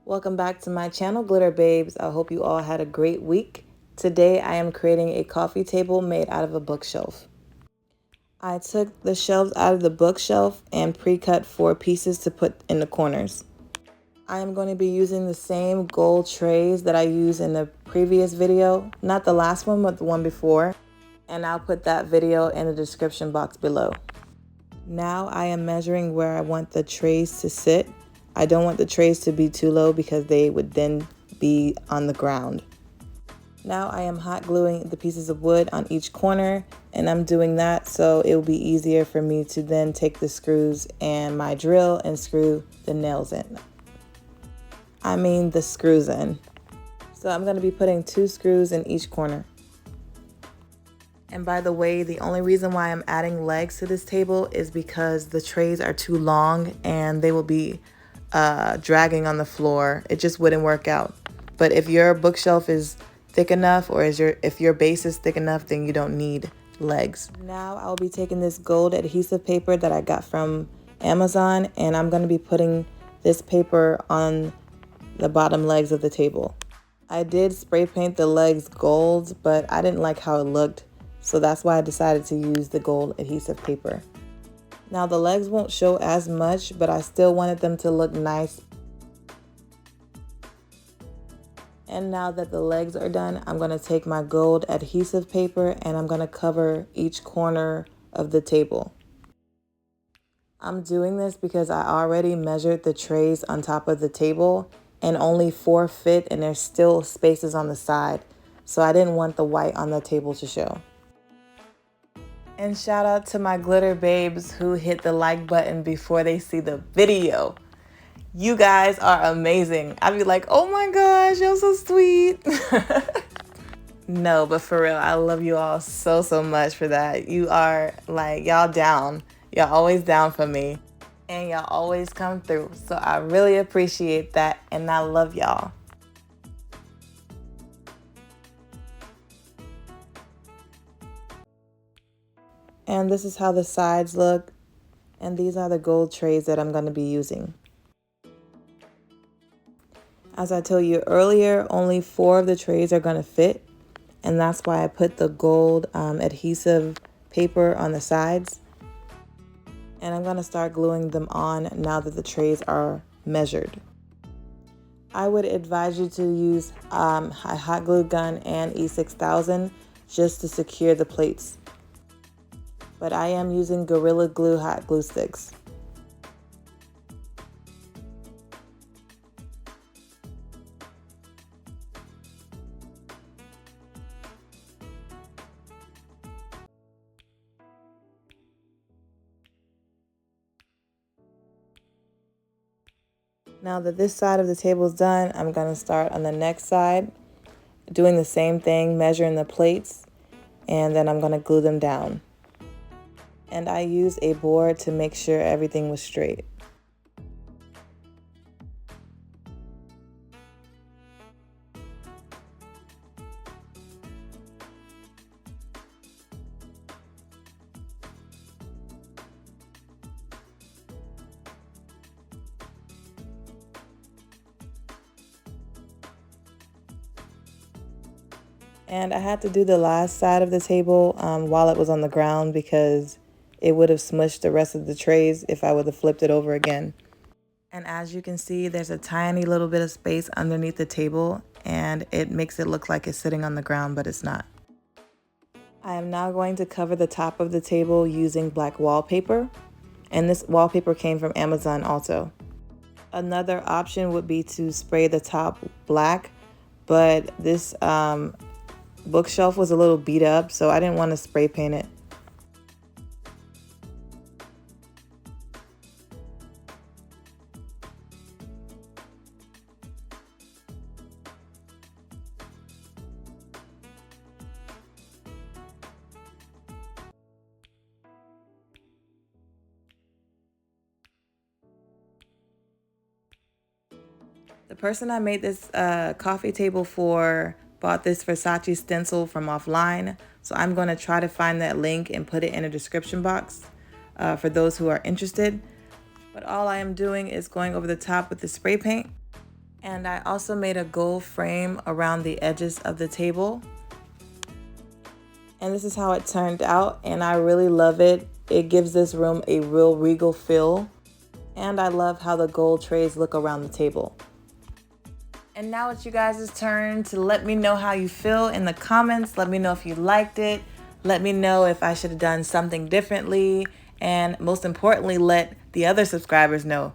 Welcome back to my channel, Glitter Babes. I hope you all had a great week. Today I am creating a coffee table made out of a bookshelf. I took the shelves out of the bookshelf and pre-cut 4 pieces to put in the corners. I am going to be using the same gold trays that I used in the previous video, not the last one, but the one before, and I'll put that video in the description box below. Now I am measuring where I want the trays to sit. I don't want the trays to be too low because they would then be on the ground. Now I am hot gluing the pieces of wood on each corner, and I'm doing that so it will be easier for me to then take the screws and my drill and screw the nails in. The screws in. So I'm going to be putting 2 screws in each corner. And by the way, the only reason why I'm adding legs to this table is because the trays are too long and they will be dragging on the floor. It just wouldn't work out. But if your bookshelf is thick enough, or if your base is thick enough, then you don't need legs. Now I'll be taking this gold adhesive paper that I got from Amazon, and I'm going to be putting this paper on the bottom legs of the table. I did spray paint the legs gold, but I didn't like how it looked, so that's why I decided to use the gold adhesive paper. Now the legs won't show as much, but I still wanted them to look nice. And now that the legs are done, I'm going to take my gold adhesive paper and I'm going to cover each corner of the table. I'm doing this because I already measured the trays on top of the table and only 4 fit, and there's still spaces on the side. So I didn't want the white on the table to show. And shout out to my glitter babes who hit the like button before they see the video. You guys are amazing. I'd be like, oh my gosh, you're so sweet. No, but for real, I love you all so much for that. You are like, y'all down. Y'all always down for me. And y'all always come through. So I really appreciate that, and I love y'all. And this is how the sides look. And these are the gold trays that I'm going to be using. As I told you earlier, only 4 of the trays are going to fit. And that's why I put the gold adhesive paper on the sides. And I'm going to start gluing them on now that the trays are measured. I would advise you to use a hot glue gun and E6000 just to secure the plates. But I am using Gorilla Glue hot glue sticks. Now that this side of the table is done, I'm going to start on the next side, doing the same thing, measuring the plates, and then I'm going to glue them down. And I used a board to make sure everything was straight. And I had to do the last side of the table while it was on the ground because it would have smushed the rest of the trays if I would have flipped it over again. And as you can see, there's a tiny little bit of space underneath the table, and it makes it look like it's sitting on the ground, but it's not. I am now going to cover the top of the table using black wallpaper, and this wallpaper came from Amazon also. Another option would be to spray the top black, but this bookshelf was a little beat up, so I didn't want to spray paint it. The person I made this coffee table for bought this Versace stencil from offline, so I'm going to try to find that link and put it in a description box for those who are interested. But all I am doing is going over the top with the spray paint. And I also made a gold frame around the edges of the table. And this is how it turned out, and I really love it. It gives this room a real regal feel. And I love how the gold trays look around the table. And now it's you guys' turn to let me know how you feel in the comments. Let me know if you liked it. Let me know if I should have done something differently. And most importantly, let the other subscribers know.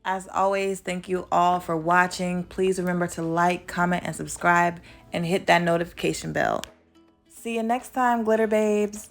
As always, thank you all for watching. Please remember to like, comment, and subscribe, and hit that notification bell. See you next time, Glitter Babes.